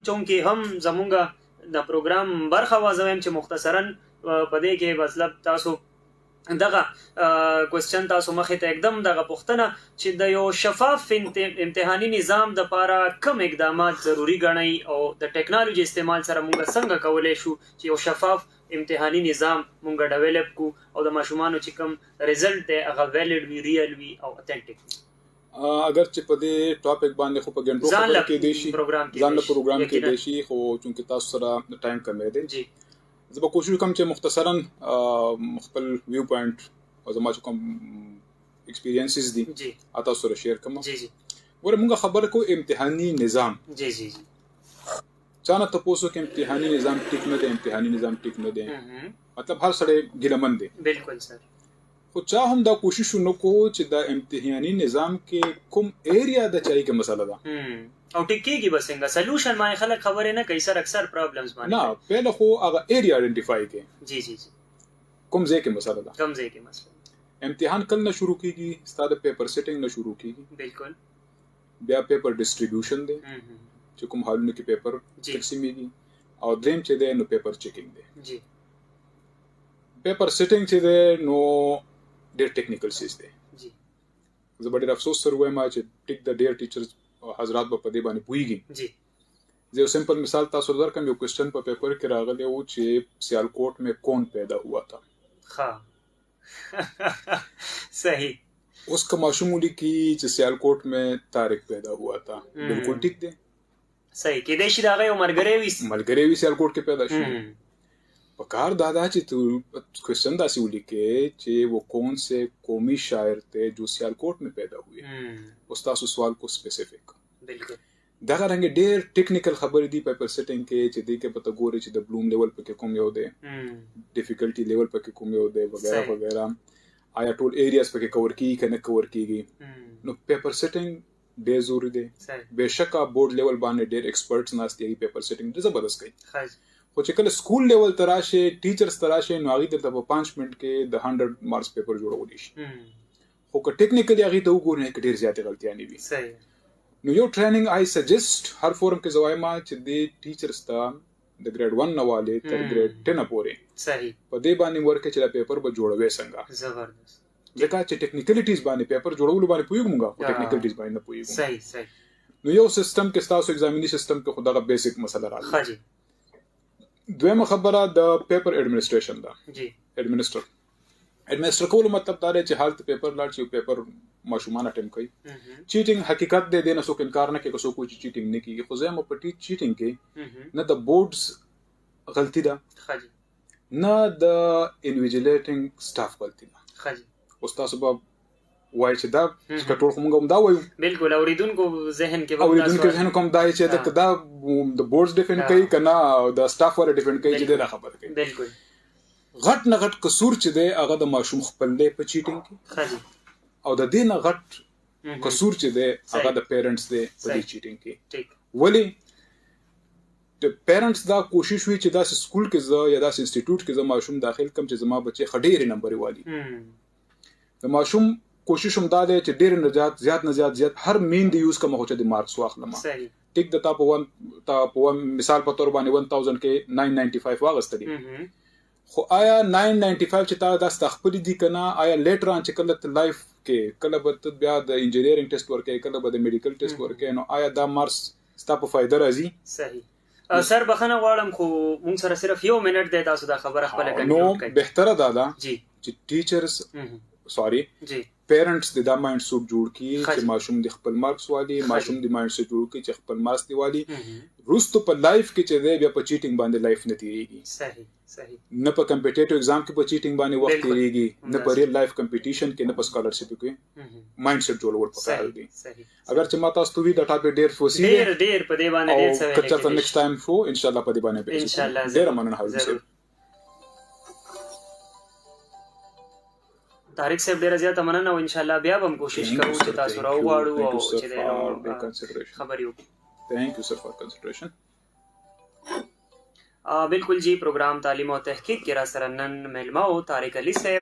چونکې هم زمونږ د پروګرام برخه وازویم چې مختصرا په دې کې مطلب تاسو دغه کوېسچن تاسو مخې ته एकदम دغه پوښتنه چې د یو شفاف امتحاني نظام د لپاره کوم اقدامات ضروری ګڼئ او د ټیکنالوژي استعمال سره موږ څنګه کولی شو چې یو شفاف امتحاني نظام موږ ډیولپ کو او د ماشومانو چې کوم رزلټ دی هغه ویلډ وي ریل وي او اتنټیک وي. اگر چې په دې ټاپک باندې خو په ګنټو خبرې کې دی شي ځان له پروګرام کې دی شي خو چونکې تاسو سره ټایم کم دی جی زه به کوشش وکم چې مختصرا خپل ویو پوینټ او زما چې کوم ایکسپیرینسز دي جی تاسو سره شیر کوم. جی جی ور موږ خبره کو امتحاني نظام جی جی جی چانه تاسو کې امتحاني نظام ټیک نه دی امتحاني نظام ټیک نه دی مطلب هر سړی ګیلمن دی. بالکل سر. خو چا هم دا کوشش نکو چې دا امتحاني نظام کې کوم ایریا د چای کې مسله ده او ټیکيږي بس څنګه سولوشن ما خلک خبره نه کوي سر اکثر پرابلمز باندې نه پهله خو هغه ایریا آئیډنټیفای کې جی جی جی کوم ځای کې مسله ده کوم ځای کې مسله امتحان کله نه شروع کیږي ستاسو پیپر سیټینګ نه شروع کیږي بالکل بیا پیپر ډیسټریبیوشن دی چې کوم حالونه کې پیپر تقسیمېږي او دریم چې دی نو پیپر چیکینګ دی جی پیپر سیټینګ چې دی نو ډېر ټیکنیکل سیس دی جی زه ډېر افسوس سره وایم چې ټیک د ډېر ټیچرز حضرات په دې باندې پوهیږي جی زه یو سمپل مثال تاسو درکم یو کوېسچن په پیپر کې راغلی و چې سیالکوٹ میں کون پیدا ہوا تھا ها صحیح اس کا معشوم لیکي چې سیالکوٹ میں طارق پیدا ہوا تھا بالکل ٹھیک دی صحیح کې دې شي دا یو ملګری وي سیالکوٹ کې پیدا شو پکار دادا چې تو کوېسچن داسې ولیکې چې وہ کون سے قومی شاعر تھے جو سیالکوٹ میں پیدا ہوئے اس تاسو سوال کو سپیسیفک بالکل دغه رنګ ډېر ټیکنیکل خبرې دي پیپر سیټینګ کې چې دې کې پته ګوري چې د بلوم لیول پکې کوم یو دی ډیفیکلټي لیول پکې کوم یو دی وغیرہ وغیرہ آیا ټول ایریاز پکې کور کیږي کنه کور کیږي نو پیپر سیټینګ ډېر ضروری دی بهشکه بورډ لیول باندې ډېر ایکسپرټس ناست دي پیپر سیټینګ ډېر زبردست کوي خو چې کله سکول لیول تراشه ټیچرز تراشه نو هغه ته په 5 منټ کې د 100 مارکس پیپر جوړول شي خو که ټیکنیکلی هغه ته وګورئ کې ډېر زیاتې غلطیاں وي صحیح نو یو ټریننګ آی سجست هر فورم کې زوایم چې د ټیچرز ته د ګریډ 1 نواله تر ګریډ 10 پورې صحیح په دې باندې ورکه چې پیپر به جوړوي څنګه زبردست ځکه چې ټیکنیکلیټیز باندې پیپر جوړول باندې پویګمږه او ټیکنیکلیټیز باندې نه پویګم صحیح صحیح نو یو سیستم کې تاسو ایگزامینی سیستم کې خدای بیسیک مسله راځي ها جی دویمه خبره د پیپر ایڈمنسټریشن ده جی ایڈمنسټر کول مطلب دا دی چې حالت پیپر لاړ چې پیپر ماشومان اټیم کوي چیټینګ حقیقت دی نه څوک انکار نه کوي که څوک چیټینګ نه کوي خو زه مو پټی چیټینګ کې نه د بورډز غلطی ده نه د انویجیلیټینګ سټاف غلطی ده استاد صاحب وای چې دا ټول کومه دا وایو بالکل اوریدونکو ذهن کې اوریدونکو ذهن کوم دا چې دا د بورډز ډیفاین کوي کنه د سټاف ور ډیفاین کوي چې دا خبره کوي بالکل غټ نه غټ قصور چې دی هغه د ماشوم خپل دی په چیټینګ کې او د دې نه غټ قصور چې دی هغه د پیرنټس دی په چیټینګ کې ولی د پیرنټس دا کوشش وی چې دا سکول کې زه یا دا انسټیټیوټ کې زه ماشوم داخل کم چې زما بچي خډېری نمبر والی د ماشوم کوشش هم دا دی چې ډېر نه زیات هر مین دی یوز کوم هوچه د مارکس واخلم صحیح ټیک د تاسو مثال په تور باندې 1000 کې 995 واغستلی خو آیا 995 چې تا دا استخپل دي کنه آیا لیټر ان چې کله لایف کې کله به بیا د انجینیرینګ ټیسټ ورکې کله به د میډیکل ټیسټ ورکې نو آیا دا مارکس ستا په فائدہ راځي صحیح سر بخنه غواړم خو مونږ سره صرف یو منټ دی تاسو دا خبره خپل کنټرول کړئ نو بهتره دا جی چې ټیچرز سوري جی پیرنټس د دا مایند سوپ جوړ کی چې ماشوم د خپل مارکس والی ماشوم د مایند سوپ جوړ کی چې خپل مارکس دی والی روستو په لایف کې چې دی بیا په چیټینګ باندې لایف نه تیریږي صحیح صحیح نه په کمپټیټیو ایگزام کې په چیټینګ باندې وخت تیریږي نه په ریل لایف کمپټیشن کې نه په سکالرشپ کې مایند سیټ جوړول پکار دی اگر چې ما تاسو ته وی د ټاپک ډیر فوسی ډیر په دې باندې ډیر څه ویل کېږي نیکسټ ټایم فو ان شاء الله په دې باندې ان شاء الله ډیر مننه حاضر طارق صاحب ډیره زیاته مننه او ان شاء الله بیا هم کوشش کوو چې تاسو راوغواړو او چې خبرې وکړو تھینک یو سر فار کنسیډریشن بالکل جی پروگرام تعلیم او تحقیق کې را سره نن ملما او طارق علي صاحب